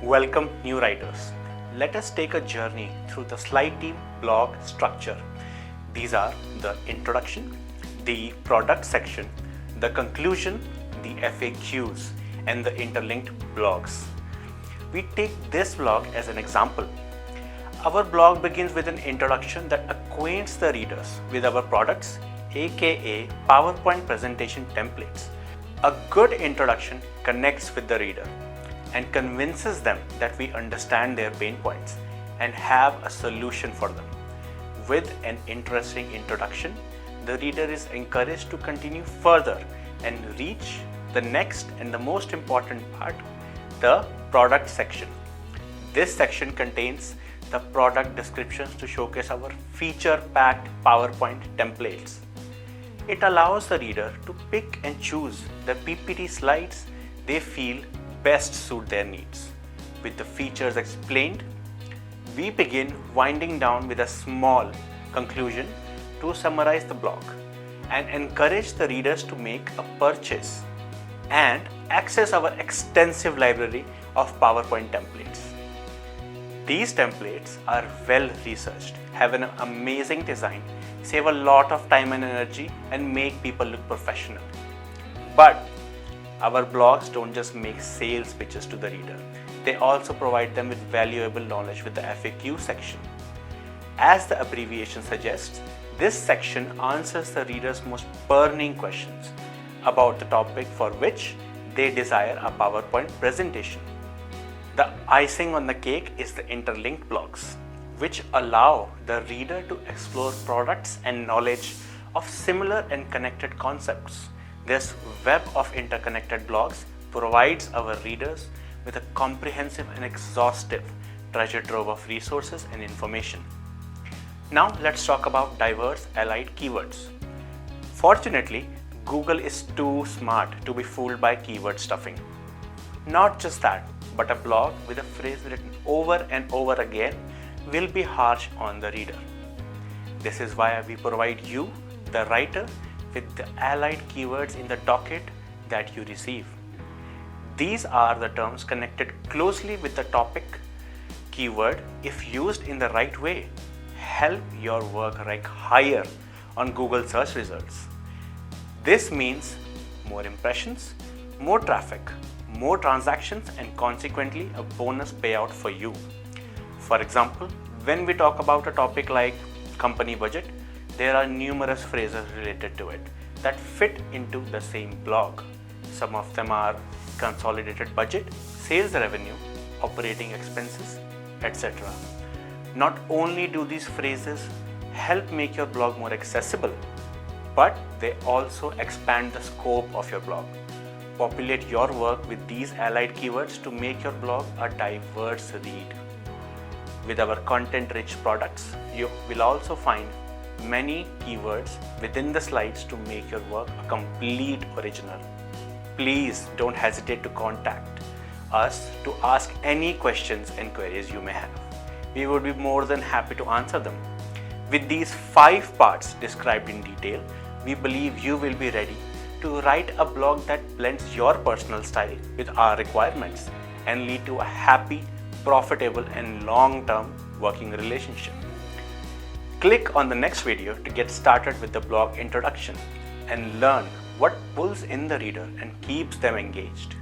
Welcome new writers. Let us take a journey through the SlideTeam blog structure. These are the introduction, the product section, the conclusion, the FAQs, and the interlinked blogs. We take this blog as an example. Our blog begins with an introduction that acquaints the readers with our products, aka PowerPoint presentation templates. A good introduction connects with the reader and convinces them that we understand their pain points and have a solution for them. With an interesting introduction, the reader is encouraged to continue further and reach the next and the most important part, the product section. This section contains the product descriptions to showcase our feature-packed PowerPoint templates. It allows the reader to pick and choose the PPT slides they feel best suit their needs. With the features explained, we begin winding down with a small conclusion to summarize the blog and encourage the readers to make a purchase and access our extensive library of PowerPoint templates. These templates are well researched, have an amazing design, save a lot of time and energy, and make people look professional. But our blogs don't just make sales pitches to the reader, they also provide them with valuable knowledge with the FAQ section. As the abbreviation suggests, this section answers the reader's most burning questions about the topic for which they desire a PowerPoint presentation. The icing on the cake is the interlinked blogs, which allow the reader to explore products and knowledge of similar and connected concepts. This web of interconnected blogs provides our readers with a comprehensive and exhaustive treasure trove of resources and information. Now let's talk about diverse allied keywords. Fortunately, Google is too smart to be fooled by keyword stuffing. Not just that, but a blog with a phrase written over and over again will be harsh on the reader. This is why we provide you, the writer, with the allied keywords in the docket that you receive. These are the terms connected closely with the topic keyword. If used in the right way, help your work rank higher on Google search results. This means more impressions, more traffic, more transactions, and consequently a bonus payout for you. For example, when we talk about a topic like company budget, there are numerous phrases related to it that fit into the same blog. Some of them are consolidated budget, sales revenue, operating expenses, etc. Not only do these phrases help make your blog more accessible, but they also expand the scope of your blog. Populate your work with these allied keywords to make your blog a diverse read. With our content-rich products, you will also find many keywords within the slides to make your work a complete original. Please don't hesitate to contact us to ask any questions and queries you may have. We would be more than happy to answer them. With these 5 parts described in detail, we believe you will be ready to write a blog that blends your personal style with our requirements and lead to a happy, profitable, and long-term working relationship. Click on the next video to get started with the blog introduction and learn what pulls in the reader and keeps them engaged.